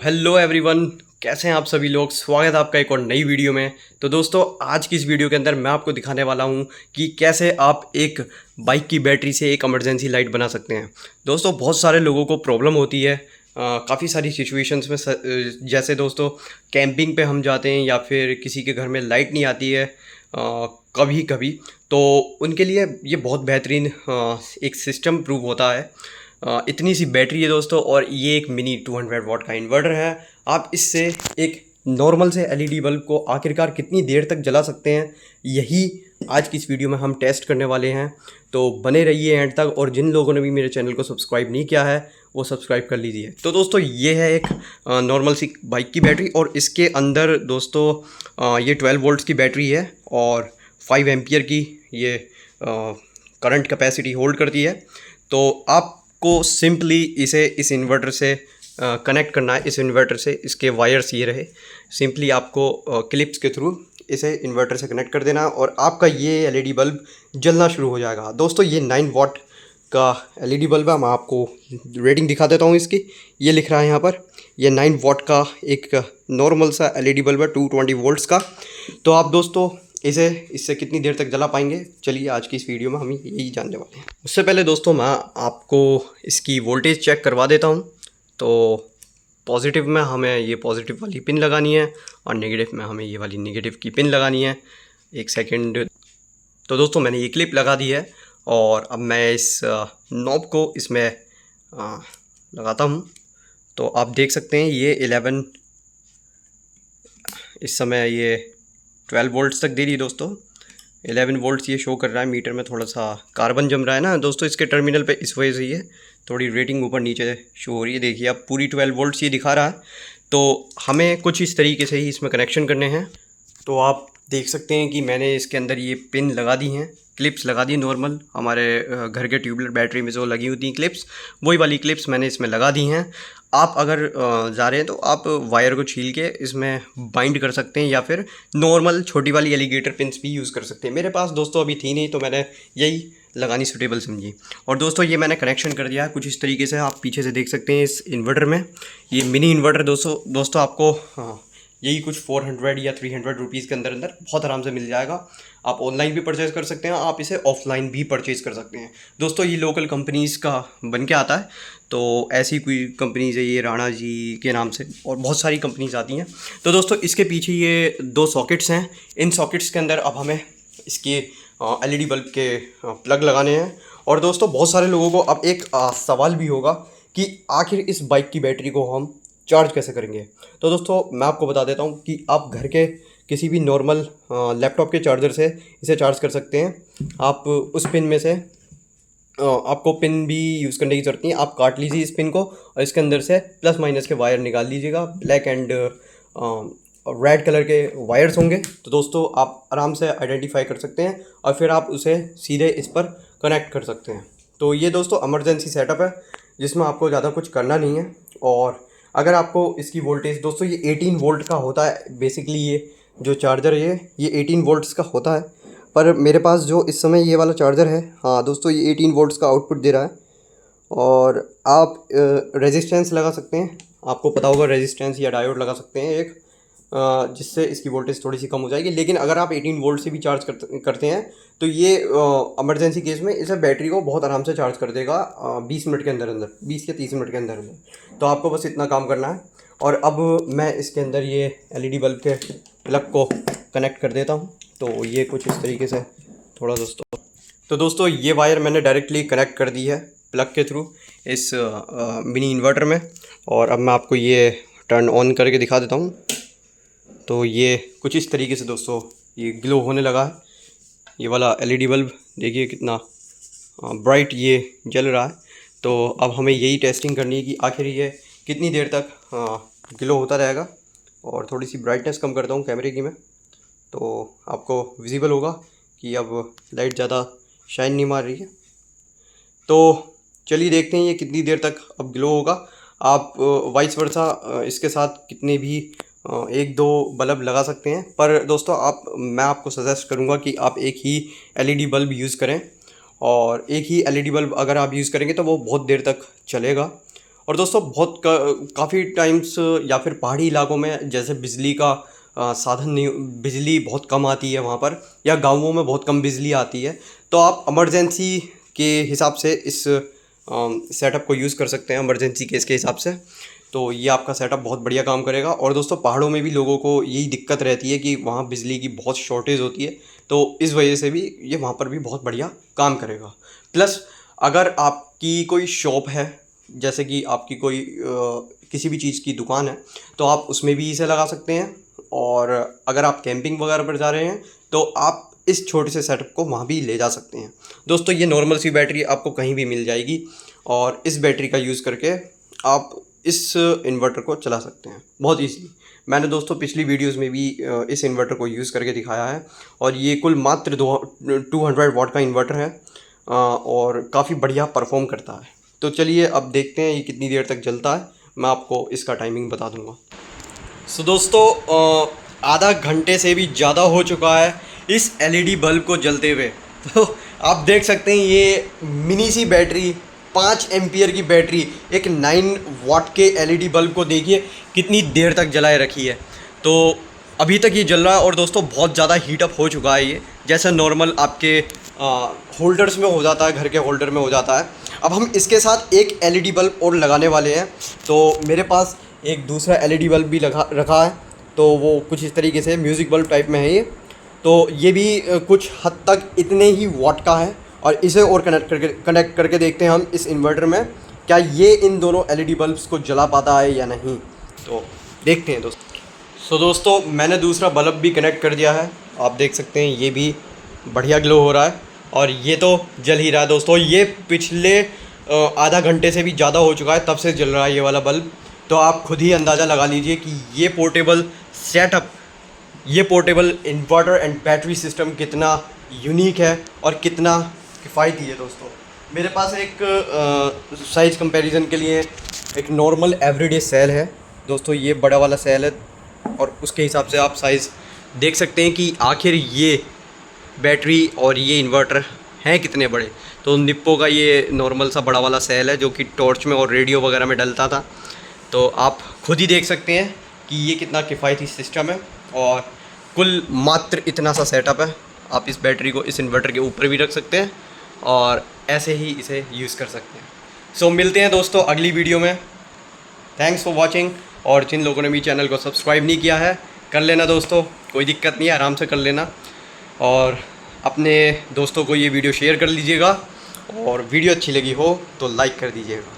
Hello everyone, कैसे हैं आप सभी लोग। स्वागत है आपका एक और नई वीडियो में। तो दोस्तों, आज की इस वीडियो के अंदर मैं आपको दिखाने वाला हूं कि कैसे आप एक बाइक की बैटरी से एक इमरजेंसी लाइट बना सकते हैं। दोस्तों, बहुत सारे लोगों को प्रॉब्लम होती है काफ़ी सारी सिचुएशंस में जैसे दोस्तों कैंपिंग पे हम जाते हैं या फिर किसी के घर में लाइट नहीं आती है कभी कभी, तो उनके लिए ये बहुत बेहतरीन एक सिस्टम प्रूव होता है। इतनी सी बैटरी है दोस्तों, और ये एक मिनी 200 वाट का इन्वर्टर है। आप इससे एक नॉर्मल से एलईडी बल्ब को आखिरकार कितनी देर तक जला सकते हैं, यही आज की इस वीडियो में हम टेस्ट करने वाले हैं। तो बने रहिए एंड तक, और जिन लोगों ने भी मेरे चैनल को सब्सक्राइब नहीं किया है वो सब्सक्राइब कर लीजिए। तो दोस्तों, ये है एक नॉर्मल सी बाइक की बैटरी, और इसके अंदर दोस्तों ये 12 वोल्ट्स की बैटरी है और 5 एम्पियर की ये करंट कैपेसिटी होल्ड करती है। तो आपको सिंपली इसे इस इन्वर्टर से कनेक्ट करना है। इस इन्वर्टर से इसके वायर्स ये रहे, सिंपली आपको क्लिप्स के थ्रू इसे इन्वर्टर से कनेक्ट कर देना और आपका ये एलईडी बल्ब जलना शुरू हो जाएगा। दोस्तों, ये 9 वाट का एलईडी बल्ब है। मैं आपको रेटिंग दिखा देता हूँ इसकी। ये लिख रहा है यहाँ पर, ये 9 वाट का एक नॉर्मल सा एलईडी बल्ब है 220 वोल्ट्स का। तो आप दोस्तों इससे कितनी देर तक जला पाएंगे, चलिए आज की इस वीडियो में हम यही जानने वाले हैं। उससे पहले दोस्तों मैं आपको इसकी वोल्टेज चेक करवा देता हूँ। तो पॉजिटिव में हमें ये पॉजिटिव वाली पिन लगानी है और नेगेटिव में हमें ये वाली नेगेटिव की पिन लगानी है। एक सेकंड। तो दोस्तों, मैंने ये क्लिप लगा दी है और अब मैं इस नॉब को इसमें लगाता हूँ। तो आप देख सकते हैं ये 11 इस समय ये 12 वोल्ट्स तक दे रही है दोस्तों। 11 वोल्ट्स ये शो कर रहा है। मीटर में थोड़ा सा कार्बन जम रहा है ना दोस्तों इसके टर्मिनल पे, इस वजह से ये थोड़ी रेटिंग ऊपर नीचे शो हो रही है। देखिए, अब पूरी 12 वोल्ट्स ये दिखा रहा है। तो हमें कुछ इस तरीके से ही इसमें कनेक्शन करने हैं। तो आप देख सकते हैं कि मैंने इसके अंदर ये पिन लगा दी हैं, क्लिप्स लगा दी नॉर्मल हमारे घर के ट्यूबलर बैटरी में जो लगी होती हैं क्लिप्स, वही वाली क्लिप्स मैंने इसमें लगा दी हैं। आप अगर जा रहे हैं तो आप वायर को छील के इसमें बाइंड कर सकते हैं या फिर नॉर्मल छोटी वाली एलिगेटर पिन्स भी यूज़ कर सकते हैं। मेरे पास दोस्तों अभी थी नहीं, तो मैंने यही लगानी सूटेबल समझी। और दोस्तों, ये मैंने कनेक्शन कर दिया है कुछ इस तरीके से। आप पीछे से देख सकते हैं इस इन्वर्टर में, ये मिनी इन्वर्टर दोस्तों आपको यही कुछ 400 या 300 रुपीज़ के अंदर बहुत आराम से मिल जाएगा। आप ऑनलाइन भी परचेज़ कर सकते हैं, आप इसे ऑफलाइन भी परचेज़ कर सकते हैं। दोस्तों, ये लोकल कंपनीज़ का बन के आता है। तो ऐसी कोई कंपनीज़ है ये राणा जी के नाम से, और बहुत सारी कंपनीज़ आती हैं। तो दोस्तों, इसके पीछे ये 2 सॉकेट्स हैं। इन सॉकेट्स के अंदर अब हमें इसके एलईडी बल्ब के प्लग लगाने हैं। और दोस्तों, बहुत सारे लोगों को अब एक सवाल भी होगा कि आखिर इस बाइक की बैटरी को हम चार्ज कैसे करेंगे। तो दोस्तों, मैं आपको बता देता हूँ कि आप घर के किसी भी नॉर्मल लैपटॉप के चार्जर से इसे चार्ज कर सकते हैं। आप उस पिन में से आपको पिन भी यूज़ करने की ज़रूरत नहीं है। आप काट लीजिए इस पिन को और इसके अंदर से प्लस माइनस के वायर निकाल लीजिएगा। ब्लैक एंड रेड कलर के वायर्स होंगे। तो दोस्तों, आप आराम से आइडेंटिफाई कर सकते हैं और फिर आप उसे सीधे इस पर कनेक्ट कर सकते हैं। तो ये दोस्तों इमरजेंसी सेटअप है जिसमें आपको ज़्यादा कुछ करना नहीं है। और अगर आपको इसकी वोल्टेज दोस्तों, ये 18 वोल्ट का होता है बेसिकली। ये जो चार्जर है ये 18 वोल्ट्स का होता है, पर मेरे पास जो इस समय ये वाला चार्जर है, हाँ दोस्तों, ये 18 वोल्ट्स का आउटपुट दे रहा है। और आप रेजिस्टेंस लगा सकते हैं, आपको पता होगा रेजिस्टेंस या डायोड लगा सकते हैं एक, जिससे इसकी वोल्टेज थोड़ी सी कम हो जाएगी। लेकिन अगर आप 18 वोल्ट से भी चार्ज करते हैं तो ये इमरजेंसी केस में इसे बैटरी को बहुत आराम से चार्ज कर देगा 20 मिनट के अंदर 20 या 30 मिनट के अंदर। तो आपको बस इतना काम करना है। और अब मैं इसके अंदर ये एलईडी बल्ब के प्लग को कनेक्ट कर देता हूँ। तो ये कुछ इस तरीके से थोड़ा दोस्तों ये वायर मैंने डायरेक्टली कनेक्ट कर दी है प्लग के थ्रू इस मिनी इन्वर्टर में। और अब मैं आपको ये टर्न ऑन करके दिखा देता हूँ। तो ये कुछ इस तरीके से दोस्तों ये ग्लो होने लगा है। ये वाला एलईडी बल्ब देखिए कितना ब्राइट ये जल रहा है। तो अब हमें यही टेस्टिंग करनी है कि आखिर ये कितनी देर तक ग्लो होता रहेगा। और थोड़ी सी ब्राइटनेस कम करता हूँ कैमरे की मैं, तो आपको विजिबल होगा कि अब लाइट ज़्यादा शाइन नहीं मार रही है। तो चलिए देखते हैं ये कितनी देर तक अब ग्लो होगा। आप वाइस वर्सा इसके साथ कितने भी 1-2 बल्ब लगा सकते हैं, पर दोस्तों मैं आपको सजेस्ट करूंगा कि आप एक ही एलईडी बल्ब यूज़ करें। और एक ही एलईडी बल्ब अगर आप यूज़ करेंगे तो वो बहुत देर तक चलेगा। और दोस्तों बहुत काफ़ी टाइम्स या फिर पहाड़ी इलाकों में जैसे बिजली का साधन नहीं, बिजली बहुत कम आती है वहाँ पर, या गाँवों में बहुत कम बिजली आती है, तो आप इमरजेंसी के हिसाब से इस सेटअप को यूज़ कर सकते हैं, इमरजेंसी केस के हिसाब से। तो ये आपका सेटअप बहुत बढ़िया काम करेगा। और दोस्तों पहाड़ों में भी लोगों को यही दिक्कत रहती है कि वहाँ बिजली की बहुत शॉर्टेज होती है, तो इस वजह से भी ये वहाँ पर भी बहुत बढ़िया काम करेगा। प्लस अगर आपकी कोई शॉप है, जैसे कि आपकी कोई किसी भी चीज़ की दुकान है, तो आप उसमें भी इसे लगा सकते हैं। और अगर आप कैंपिंग वगैरह पर जा रहे हैं तो आप इस छोटे से सेटअप को वहाँ भी ले जा सकते हैं। दोस्तों ये नॉर्मल सी बैटरी आपको कहीं भी मिल जाएगी, और इस बैटरी का यूज़ करके आप इस इन्वर्टर को चला सकते हैं बहुत ईजीली। मैंने दोस्तों पिछली वीडियोस में भी इस इन्वर्टर को यूज़ करके दिखाया है, और ये कुल मात्र 200 वाट का इन्वर्टर है, और काफ़ी बढ़िया परफॉर्म करता है। तो चलिए अब देखते हैं ये कितनी देर तक चलता है, मैं आपको इसका टाइमिंग बता दूंगा। सो दोस्तों आधा घंटे से भी ज़्यादा हो चुका है इस एलईडी बल्ब को जलते हुए। तो आप देख सकते हैं ये मिनी सी बैटरी, 5 एम्पियर की बैटरी, एक 9 वाट के एलईडी बल्ब को देखिए कितनी देर तक जलाए रखी है। तो अभी तक ये जल रहा है, और दोस्तों बहुत ज़्यादा हीटअप हो चुका है ये, जैसा नॉर्मल आपके होल्डर्स में हो जाता है, घर के होल्डर में हो जाता है। अब हम इसके साथ एक एलईडी बल्ब और लगाने वाले हैं। तो मेरे पास एक दूसरा एलईडी बल्ब भी रखा है, तो वो कुछ इस तरीके से म्यूज़िक बल्ब टाइप में है ये। तो ये भी कुछ हद तक इतने ही वाट का है, और इसे और कनेक्ट करके देखते हैं हम इस इन्वर्टर में, क्या ये इन दोनों एलईडी बल्ब्स को जला पाता है या नहीं। तो देखते हैं दोस्तों। सो दोस्तों मैंने दूसरा बल्ब भी कनेक्ट कर दिया है, आप देख सकते हैं ये भी बढ़िया ग्लो हो रहा है, और ये तो जल ही रहा है दोस्तों। ये पिछले आधा घंटे से भी ज़्यादा हो चुका है तब से जल रहा है ये वाला बल्ब। तो आप खुद ही अंदाज़ा लगा लीजिए कि ये पोर्टेबल सेटअप, ये portable inverter and battery system कितना यूनिक है और कितना किफ़ायती है। दोस्तों मेरे पास एक साइज़ कंपैरिजन के लिए एक नॉर्मल एवरीडे सेल है दोस्तों, ये बड़ा वाला सेल है, और उसके हिसाब से आप साइज़ देख सकते हैं कि आखिर ये बैटरी और ये इन्वर्टर हैं कितने बड़े। तो निप्पो का ये नॉर्मल सा बड़ा वाला सेल है जो कि टॉर्च में और रेडियो वगैरह में डलता था। तो आप खुद ही देख सकते हैं कि ये कितना किफ़ायती सिस्टम है, और कुल मात्र इतना सा सेटअप है। आप इस बैटरी को इस इन्वर्टर के ऊपर भी रख सकते हैं, और ऐसे ही इसे यूज़ कर सकते हैं। सो मिलते हैं दोस्तों अगली वीडियो में। Thanks for watching. और जिन लोगों ने भी चैनल को सब्सक्राइब नहीं किया है कर लेना दोस्तों, कोई दिक्कत नहीं है, आराम से कर लेना। और अपने दोस्तों को ये वीडियो शेयर कर लीजिएगा, और वीडियो अच्छी लगी हो तो लाइक कर दीजिएगा।